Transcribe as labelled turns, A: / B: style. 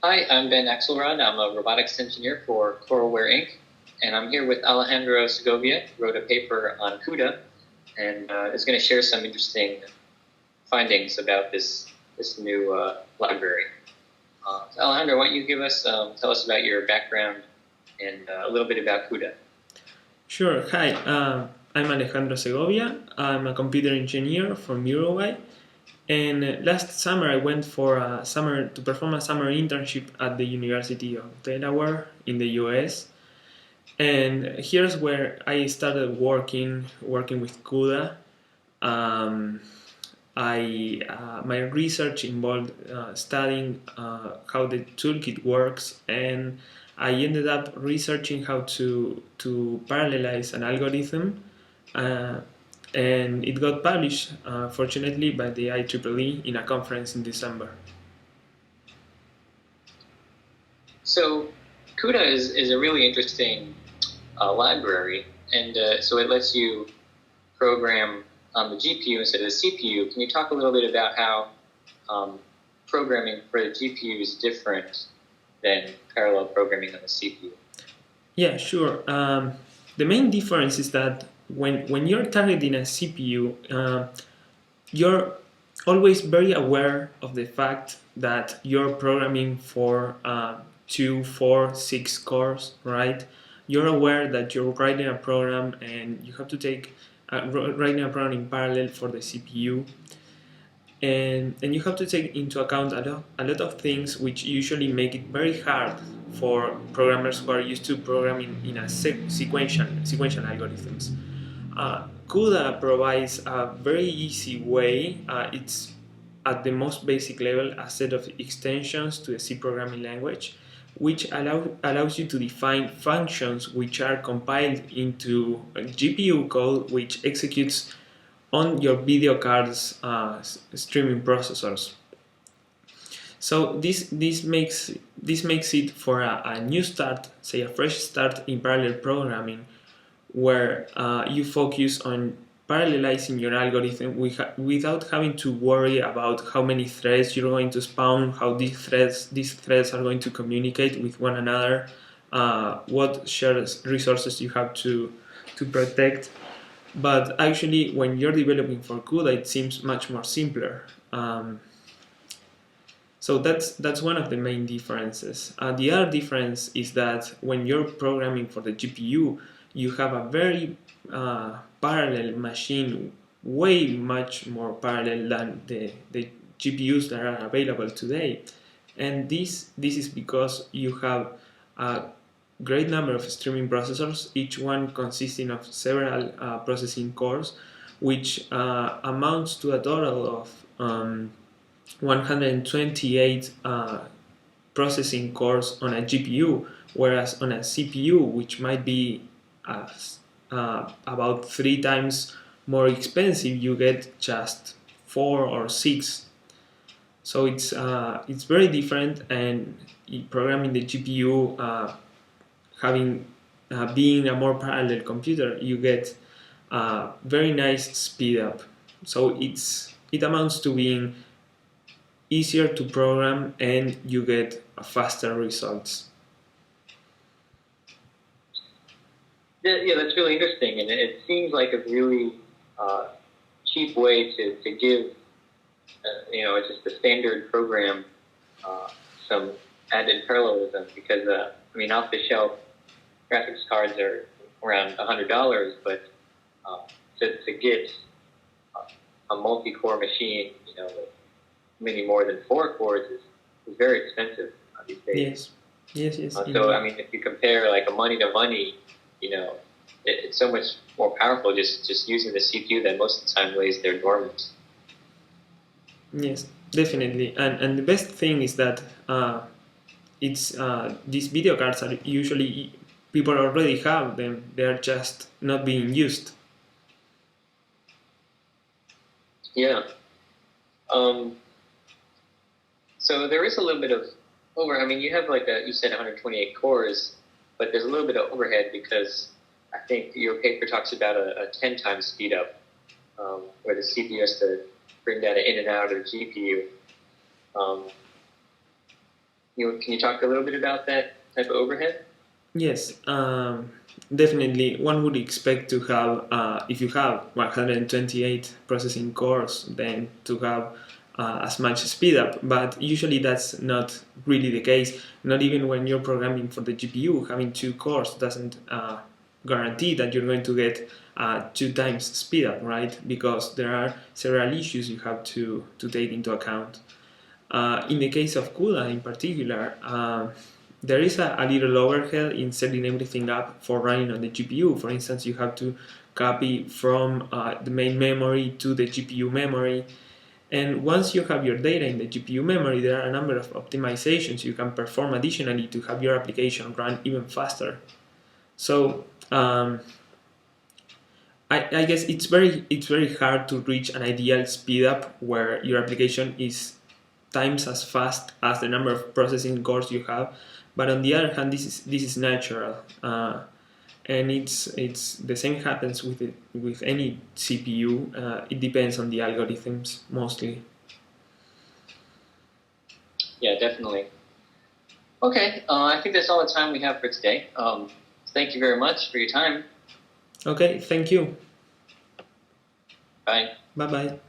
A: Hi, I'm Ben Axelrod. I'm a robotics engineer for Coralware Inc. And I'm here with Alejandro Segovia, who wrote a paper on CUDA and is going to share some interesting findings about this new library. So Alejandro, why don't you tell us about your background and a little bit about CUDA?
B: Sure. Hi, I'm Alejandro Segovia. I'm a computer engineer from Uruguay. And last summer, I went for a summer to perform a summer internship at the University of Delaware in the U.S. And here's where I started working with CUDA. Um, my research involved studying how the toolkit works, and I ended up researching how to parallelize an algorithm, uh, and it got published, fortunately, by the IEEE in a conference in December.
A: So CUDA is a really interesting library, and so it lets you program on the GPU instead of the CPU. Can you talk a little bit about how programming for the GPU is different than parallel programming on the CPU?
B: Yeah, sure. The main difference is that when you're targeting a CPU, you're always very aware of the fact that you're programming for 2, 4, 6 cores, right? You're aware that you're writing a program and you have to take writing a program in parallel for the CPU, and you have to take into account a lot of things which usually make it very hard for programmers who are used to programming in a sequential algorithms. CUDA provides a very easy way. It's at the most basic level a set of extensions to the C programming language, which allows you to define functions which are compiled into GPU code, which executes on your video card's streaming processors. So this makes it for a new start, say a fresh start in parallel programming, where you focus on parallelizing your algorithm without having to worry about how many threads you're going to spawn, how these threads are going to communicate with one another, what shared resources you have to protect. But actually, when you're developing for CUDA, it seems much more simpler. So that's one of the main differences. The other difference is that when you're programming for the GPU, you have a very parallel machine, way much more parallel than the GPUs that are available today. And this is because you have a great number of streaming processors, each one consisting of several processing cores, which amounts to a total of 128 processing cores on a GPU, whereas on a CPU, which might be about 3 times more expensive, you get just 4 or 6. So it's very different, and programming the GPU, having being a more parallel computer, you get very nice speed up. So it amounts to being easier to program and you get faster results.
A: Yeah, that's really interesting, and it seems like a really cheap way to give just a standard program some added parallelism because off the shelf graphics cards are around $100, but to get a multi-core machine, with many more than 4 cores is very expensive these days.
B: Yes.
A: So if you compare like a money to money, it's so much more powerful just using the CPU that most of the time lays there dormant.
B: Yes, definitely. And the best thing is that it's these video cards are usually people already have them. They are just not being used.
A: Yeah. So there is a little bit of you have you said 128 cores, but there's a little bit of overhead because I think your paper talks about a 10 times speed up, where the CPU has to bring data in and out of the GPU. Can you talk a little bit about that type of overhead?
B: Yes, definitely. One would expect to have, if you have 128 processing cores, then to have as much speed up. But usually that's not really the case. Not even when you're programming for the GPU, having 2 cores doesn't guarantee that you're going to get 2 times speed up, right? Because there are several issues you have to take into account. In the case of CUDA in particular, there is a little overhead in setting everything up for running on the GPU. For instance, you have to copy from the main memory to the GPU memory. And once you have your data in the GPU memory, there are a number of optimizations you can perform additionally to have your application run even faster. So I guess it's very hard to reach an ideal speed up where your application is times as fast as the number of processing cores you have. But on the other hand, this is natural, and it's the same happens with any CPU. It depends on the algorithms mostly.
A: Yeah, definitely. Okay, I think that's all the time we have for today. Thank you very much for your time.
B: Okay, thank you.
A: Bye.
B: Bye bye.